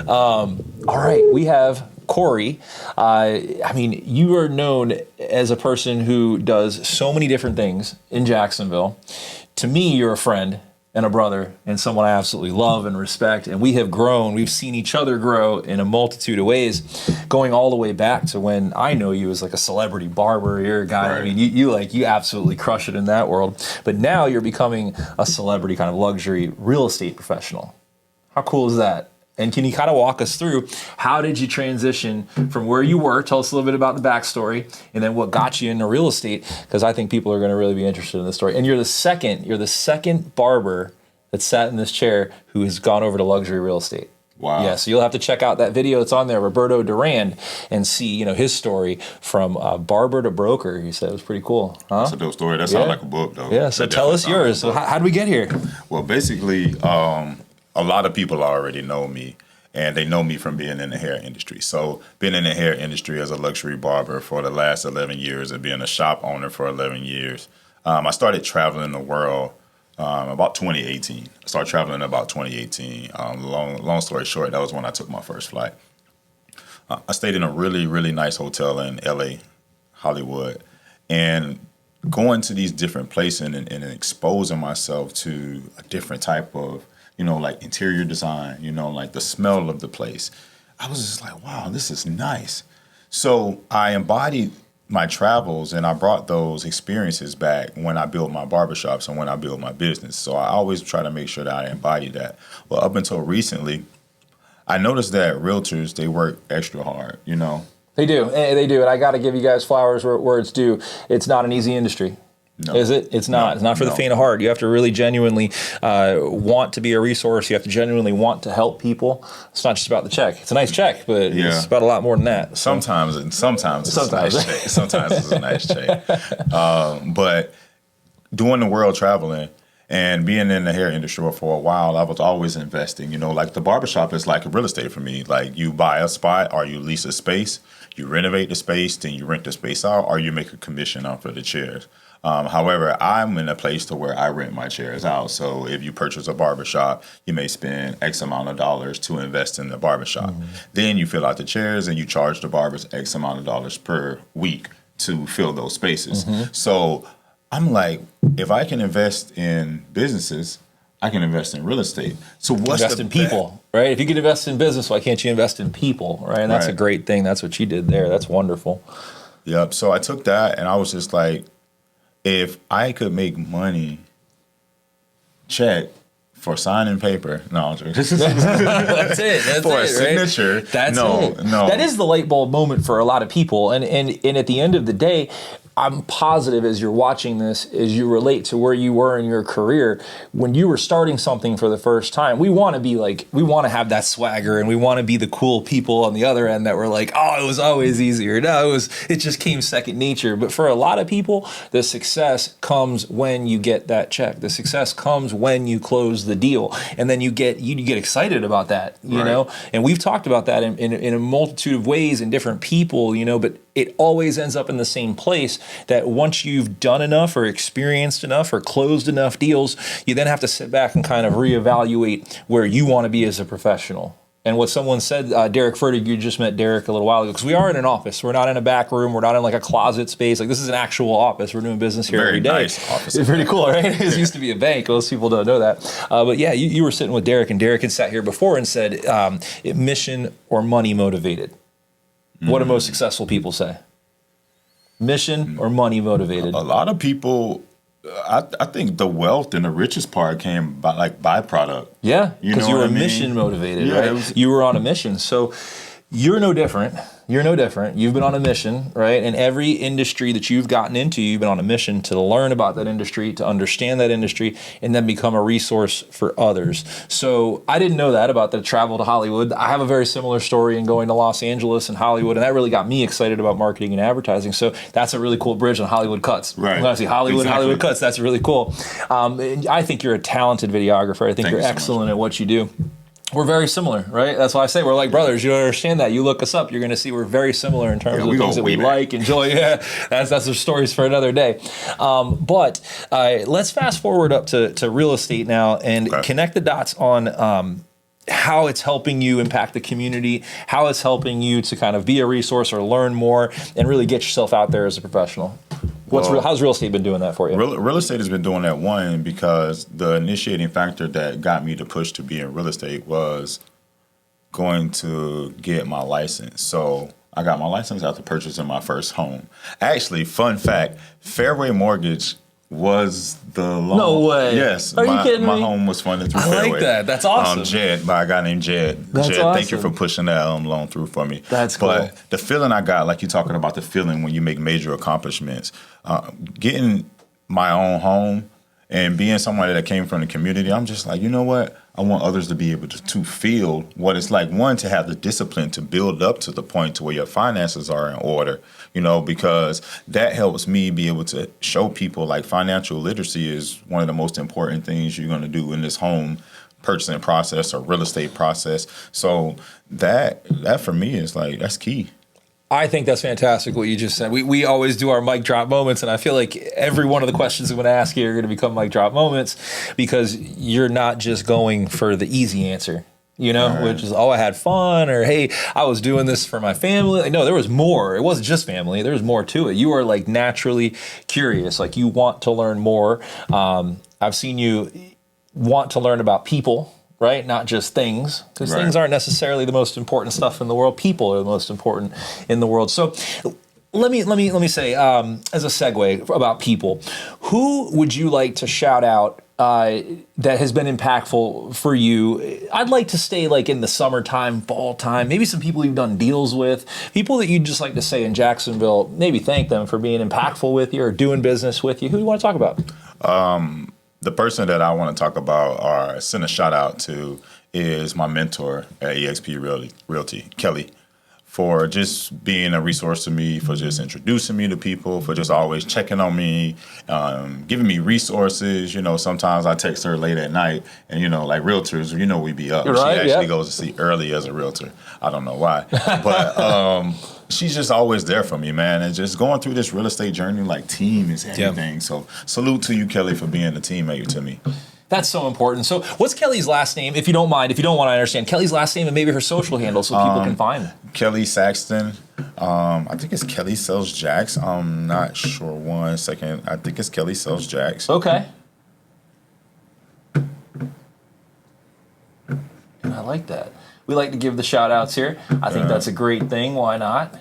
All right, we have Corey. I mean, you are known as a person who does so many different things in Jacksonville. To me, you're a friend and a brother and someone I absolutely love and respect. And we have grown. We've seen each other grow in a multitude of ways, going all the way back to when I know you as like a celebrity barber. You're a guy. Right. I mean, you absolutely crush it in that world. But now you're becoming a celebrity kind of luxury real estate professional. How cool is that? And can you kind of walk us through how did you transition from where you were? Tell us a little bit about the backstory, and then what got you into real estate, because I think people are going to really be interested in this story. And you're the second barber that sat in this chair who has gone over to luxury real estate. Wow. Yeah, so you'll have to check out that video that's on there, Roberto Durand, and see, his story from barber to broker. He said it was pretty cool. Huh? That's a dope story. That sounds like a book, though. Yeah, so tell us yours. So how did we get here? Well, basically, a lot of people already know me, and they know me from being in the hair industry. So being in the hair industry as a luxury barber for the last 11 years and being a shop owner for 11 years, I started traveling the world about 2018. I started traveling about 2018. Long story short, that was when I took my first flight. I stayed in a really, really nice hotel in LA, Hollywood, and going to these different places and exposing myself to a different type of like interior design, like the smell of the place. I was just like, wow, this is nice. So I embodied my travels and I brought those experiences back when I built my barbershops and when I built my business. So I always try to make sure that I embody that. Well, up until recently, I noticed that realtors, they work extra hard, They do. And I got to give you guys flowers where it's due. It's not an easy industry. No. Is it? It's not. No, it's not for the faint of heart. You have to really genuinely want to be a resource. You have to genuinely want to help people. It's not just about the check. It's a nice check, but it's about a lot more than that. Sometimes it's a nice check. Sometimes it's a nice check. But doing the world traveling and being in the hair industry for a while, I was always investing. Like the barbershop is like real estate for me. Like you buy a spot or you lease a space, you renovate the space, then you rent the space out, or you make a commission off of the chairs. However, I'm in a place to where I rent my chairs out. So if you purchase a barbershop, you may spend X amount of dollars to invest in the barbershop. Mm-hmm. Then you fill out the chairs and you charge the barbers X amount of dollars per week to fill those spaces. Mm-hmm. So I'm like, if I can invest in businesses, I can invest in real estate. So what's invest in people, right? If you can invest in business, why can't you invest in people, right? And that's a great thing. That's what you did there. That's wonderful. Yep. So I took that and I was just like, if I could make money, check for signing paper. No, that's it. That's for a signature. Right? That's no. That is the light bulb moment for a lot of people. And at the end of the day, I'm positive as you're watching this, as you relate to where you were in your career, when you were starting something for the first time, we want to have that swagger and we want to be the cool people on the other end that were like, oh, it was always easier. No, it just came second nature. But for a lot of people, the success comes when you get that check. The success comes when you close the deal. And then you get excited about that, you know? And we've talked about that in a multitude of ways and different people, but it always ends up in the same place, that once you've done enough or experienced enough or closed enough deals, you then have to sit back and kind of reevaluate where you want to be as a professional. And what someone said, Derek Fertig, you just met Derek a little while ago, because we are in an office. We're not in a back room. We're not in like a closet space. Like, this is an actual office. We're doing business here every day. Very nice office. It's pretty cool, right? It used to be a bank. Most people don't know that. But yeah, you were sitting with Derek, and Derek had sat here before and said, mission or money motivated. What do most successful people say? Mission or money motivated? A lot of people, I think the wealth and the richest part came by like byproduct. Yeah, because you were mission motivated, right? You were on a mission. So you're no different. You're no different. You've been on a mission, right? And every industry that you've gotten into, you've been on a mission to learn about that industry, to understand that industry, and then become a resource for others. So I didn't know that about the travel to Hollywood. I have a very similar story in going to Los Angeles and Hollywood, and that really got me excited about marketing and advertising. So that's a really cool bridge on Hollywood Cuts. Right. When I see Hollywood Cuts, that's really cool. I think you're a talented videographer. I think you're excellent at what you do. We're very similar, right? That's why I say we're like brothers. You don't understand that. You look us up, you're going to see we're very similar in terms of things that we like, enjoy. Yeah, that's the stories for another day. But let's fast forward up to real estate now and connect the dots on how it's helping you impact the community, how it's helping you to kind of be a resource or learn more and really get yourself out there as a professional. How's real estate been doing that for you? Real estate has been doing that, one, because the initiating factor that got me to push to be in real estate was going to get my license. So I got my license after purchasing my first home. Actually, fun fact, Fairway Mortgage was the loan. No way. Yes. Are you kidding my me? home was funded through I Fairway. like that. That's awesome. Jed, by a guy named Jed. That's Jed, awesome. thank you for pushing that loan through for me. That's cool. But the feeling I got, like you're talking about the feeling when you make major accomplishments, getting my own home and being somebody that came from the community, I'm just like, you know what? I want others to be able to feel what it's like, one, to have the discipline to build up to the point to where your finances are in order, because that helps me be able to show people like financial literacy is one of the most important things you're going to do in this home purchasing process or real estate process. So that for me is like, that's key. I think that's fantastic what you just said. We always do our mic drop moments, and I feel like every one of the questions I'm going to ask you are going to become mic drop moments because you're not just going for the easy answer, right. Which is, I had fun, or hey, I was doing this for my family. No, there was more. It wasn't just family. There was more to it. You are like naturally curious, like you want to learn more. I've seen you want to learn about people. Right? Not just things, because things aren't necessarily the most important stuff in the world. People are the most important in the world. So let me say, as a segue about people, who would you like to shout out that has been impactful for you? I'd like to stay like in the summertime, fall time, maybe some people you've done deals with, people that you'd just like to say in Jacksonville, maybe thank them for being impactful with you or doing business with you. Who do you want to talk about? The person that I want to talk about or send a shout out to is my mentor at eXp Realty, Kelly, for just being a resource to me, for just introducing me to people, for just always checking on me, giving me resources. Sometimes I text her late at night and, like realtors, we be up. Right, she actually goes to sleep early as a realtor. I don't know why. But she's just always there for me, man. And just going through this real estate journey, like team is everything. Yeah. So salute to you, Kelly, for being a teammate to me. That's so important. So what's Kelly's last name? If you don't mind, if you don't want to understand, Kelly's last name and maybe her social handle so people can find her. Kelly Saxton. I think it's Kelly Sells Jacks. I'm not sure. 1 second. I think it's Kelly Sells Jacks. Okay. And I like that. We like to give the shout outs here. I think that's a great thing. Why not?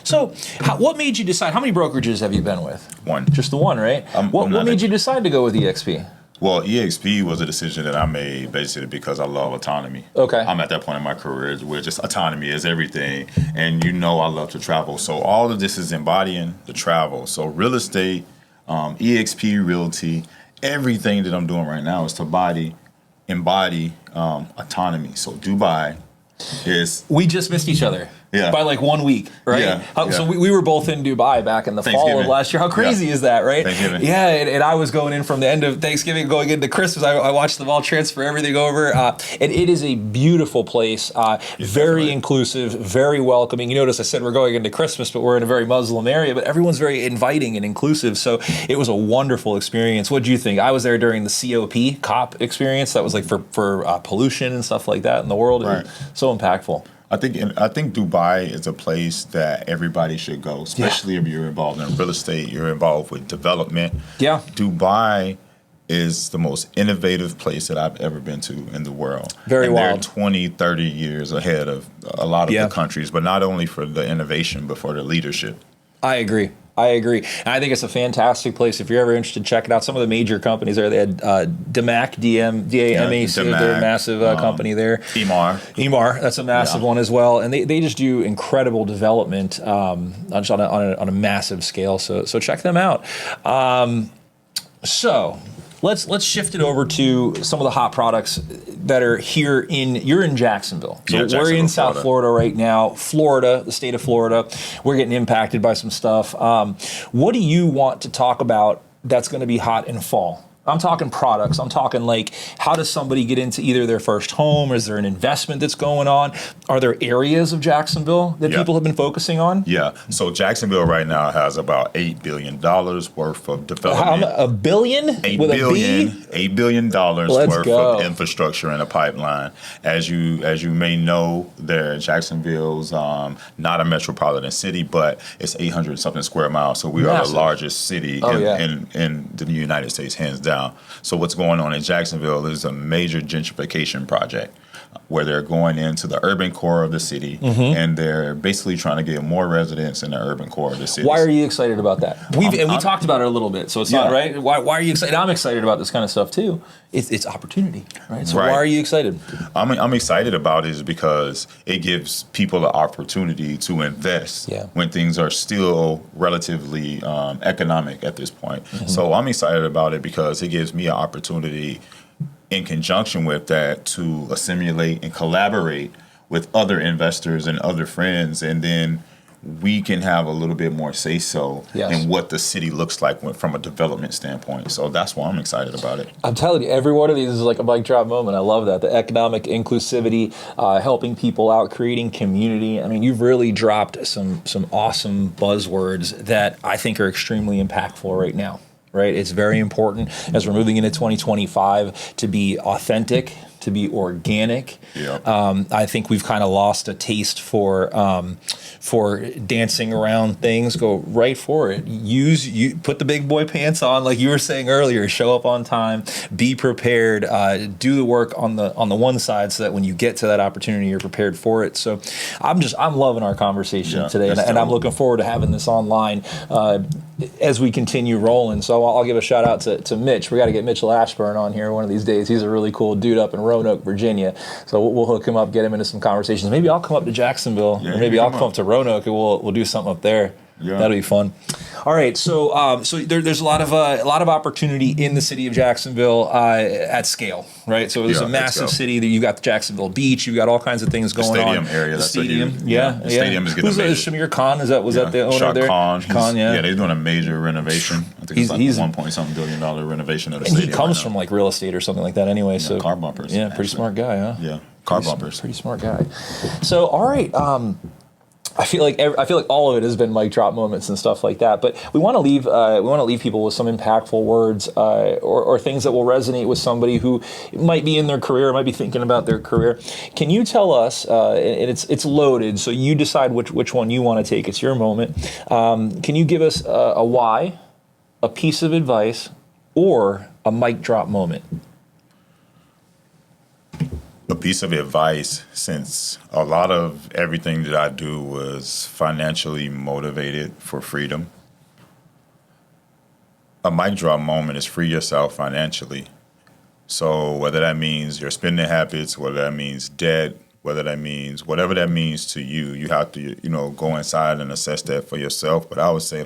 So, what made you decide? How many brokerages have you been with? One. Just the one, right? What made you decide to go with EXP? Well, EXP was a decision that I made basically because I love autonomy. Okay. I'm at that point in my career where just autonomy is everything. And I love to travel. So all of this is embodying the travel. So real estate, EXP Realty, everything that I'm doing right now is to embody autonomy. So Dubai is... We just missed each other. Yeah. By like 1 week, right? Yeah. So we were both in Dubai back in the fall of last year. How crazy is that, right? Thanksgiving. Yeah, and I was going in from the end of Thanksgiving, going into Christmas. I watched them all transfer everything over. And it is a beautiful place, very inclusive, very welcoming. You notice I said we're going into Christmas, but we're in a very Muslim area, but everyone's very inviting and inclusive. So it was a wonderful experience. What do you think? I was there during the COP experience. That was like for pollution and stuff like that in the world. Right. So impactful. I think Dubai is a place that everybody should go, especially if you're involved in real estate, you're involved with development. Yeah. Dubai is the most innovative place that I've ever been to in the world. Very wild. They're 20, 30 years ahead of a lot of the countries, but not only for the innovation, but for the leadership. I agree. And I think it's a fantastic place. If you're ever interested, check it out. Some of the major companies there. They had DAMAC, DAMAC, they're a massive company there. EMAR, that's a massive one as well. And they just do incredible development on a massive scale. So check them out. So let's shift it over to some of the hot products that are here you're in Jacksonville. So we're in South Florida right now. The state of Florida. We're getting impacted by some stuff. What do you want to talk about that's going to be hot in fall? I'm talking products. I'm talking like, how does somebody get into either their first home? Is there an investment that's going on? Are there areas of Jacksonville that people have been focusing on? Yeah. So Jacksonville right now has about $8 billion worth of development. A billion? With a B? $8 billion worth of infrastructure in a pipeline. As you may know, Jacksonville's not a metropolitan city, but it's 800 something square miles. So we are the largest city in the United States, hands down. So what's going on in Jacksonville is a major gentrification project where they're going into the urban core of the city and they're basically trying to get more residents in the urban core of the city. Why are you excited about that? We talked about it a little bit, so it's not right. Why are you excited? I'm excited about this kind of stuff too. It's opportunity, right? So why are you excited? I'm excited about it because it gives people the opportunity to invest when things are still relatively economic at this point. So I'm excited about it because it gives me an opportunity in conjunction with that to assimilate and collaborate with other investors and other friends, and then we can have a little bit more say-so in what the city looks like from a development standpoint. So that's why I'm excited about it. I'm telling you, every one of these is like a mic drop moment. I love that. The economic inclusivity, helping people out, creating community. I mean, you've really dropped some awesome buzzwords that I think are extremely impactful right now. Right, it's very important as we're moving into 2025 to be authentic, to be organic. I think we've kind of lost a taste for dancing around things. Go right for it. Put the big boy pants on, like you were saying earlier. Show up on time. Be prepared. Do the work on the one side so that when you get to that opportunity, you're prepared for it. So I'm loving our conversation today, and I'm looking forward to having this online as we continue rolling. So I'll give a shout out to Mitch. We got to get Mitchell Ashburn on here one of these days. He's a really cool dude up in Roanoke, Virginia. So we'll hook him up, get him into some conversations. Maybe I'll come up to Jacksonville, or maybe I'll come up to Roanoke, and we'll do something up there. That'll be fun. All right, so there's a lot of opportunity in the city of Jacksonville at scale, right? So it's a massive city. That you've got the Jacksonville Beach, you've got all kinds of things going on. The stadium area, the stadium, the stadium is getting Who's Shamir Khan? Was that the owner Shah there? Khan, they're doing a major renovation. I think it's like $1.something billion renovation of the stadium. He comes from like real estate or something like that, anyway. So car bumpers. Yeah, pretty smart guy, huh? Yeah, car bumpers. Pretty smart guy. So all right. I feel like all of it has been mic drop moments and stuff like that. But we want to leave people with some impactful words or things that will resonate with somebody who might be in their career, might be thinking about their career. Can you tell us? And it's loaded, so you decide which one you want to take. It's your moment. Can you give us a why, a piece of advice, or a mic drop moment? A piece of advice, since a lot of everything that I do was financially motivated for freedom. A mic drop moment is free yourself financially. So whether that means your spending habits, whether that means debt, whatever that means to you, you have to, go inside and assess that for yourself. But I would say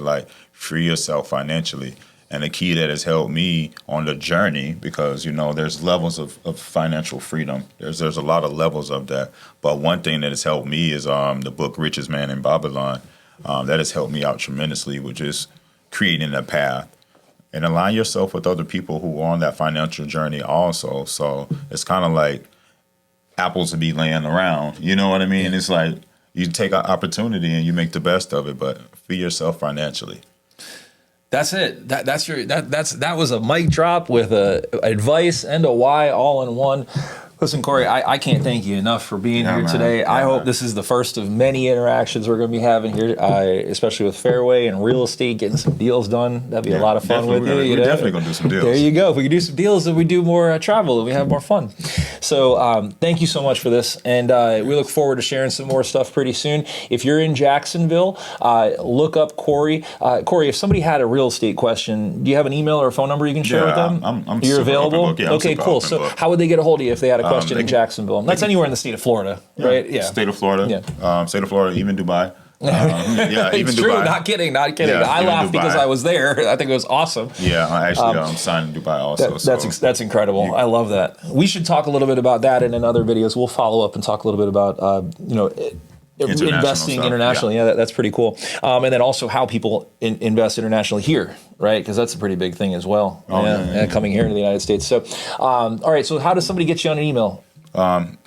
free yourself financially. And the key that has helped me on the journey, because, there's levels of financial freedom. There's a lot of levels of that. But one thing that has helped me is the book Richest Man in Babylon. That has helped me out tremendously with just creating a path. And align yourself with other people who are on that financial journey also. So it's kind of like apples to be laying around. You know what I mean? It's like you take an opportunity and you make the best of it, but free yourself financially. That's it. That was a mic drop with a advice and a why all in one. Listen, Corey, I can't thank you enough for being here today. I hope this is the first of many interactions we're going to be having here, especially with Fairway and real estate, getting some deals done. That'd be a lot of fun with you. We're definitely going to do some deals. There you go. If we can do some deals, then we do more travel and we have more fun. So thank you so much for this. And we look forward to sharing some more stuff pretty soon. If you're in Jacksonville, look up Corey. Corey, if somebody had a real estate question, do you have an email or a phone number you can share with them? You're available? Okay, cool. So how would they get a hold of you if they had a question in Jacksonville? That's anywhere in the state of Florida, right? Yeah. State of Florida. Yeah. State of Florida, even Dubai. Even it's true. Dubai. Not kidding. Yeah, I laughed because I was there. I think it was awesome. Yeah, I actually signed in Dubai also. That's incredible. I love that. We should talk a little bit about that in other videos. We'll follow up and talk a little bit about investing stuff. internationally. Yeah, that's pretty cool. And then also how people invest internationally here, right? Because that's a pretty big thing as well. Coming here to the United States. So, all right. So how does somebody get you on an email?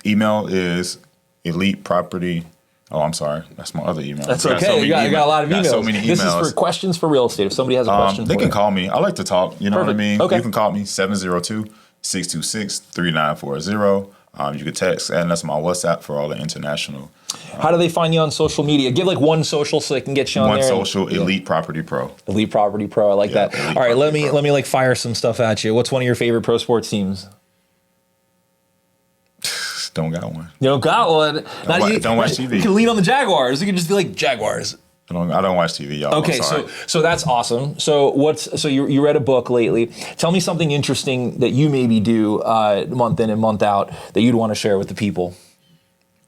Email is Elite Property. Oh, I'm sorry. That's my other email. That's okay. You got a lot of emails. So many emails. This is for questions for real estate. If somebody has a question, they can call me. I like to talk. You know Perfect. what I mean? Okay. You can call me 702-626-3940. You can text, and that's my WhatsApp for all the international. How do they find you on social media? Give like one social so they can get you on One there. social, Elite Property Pro. Elite Property Pro. I like that. All right, let me like fire some stuff at you. What's one of your favorite pro sports teams? Don't got one. You don't got one. Don't watch TV. You can lean on the Jaguars. You can just be like Jaguars. I don't watch TV, y'all. Okay, so that's awesome. So you read a book lately. Tell me something interesting that you maybe do month in and month out that you'd want to share with the people.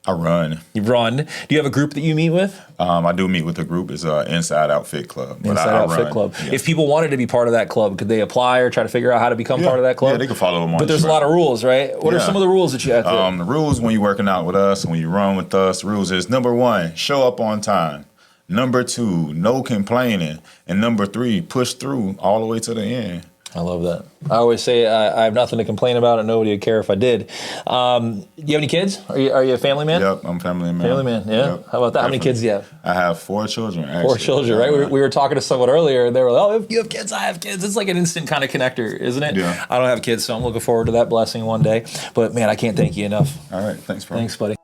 I run. You run. Do you have a group that you meet with? I do meet with a group. It's Inside Out Fit Club. Inside Out Fit Club. Yeah. If people wanted to be part of that club, could they apply or try to figure out how to become part of that club? Yeah, they can follow them on. But there's a lot of rules, right? What are some of the rules that you have to? The rules when you're working out with us, when you run with us, the rules is number 1, show up on time. Number 2, no complaining. And number 3, push through all the way to the end. I love that. I always say I have nothing to complain about and nobody would care if I did. Do you have any kids? Are you a family man? Yep, I'm a family man. Family man, yeah. Yep, How about that? Definitely. How many kids do you have? I have 4 children, actually. 4 children, right? We were talking to someone earlier and they were like, oh, if you have kids, I have kids. It's like an instant kind of connector, isn't it? Yeah. I don't have kids, so I'm looking forward to that blessing one day. But man, I can't thank you enough. All right, thanks, bro. Thanks, buddy.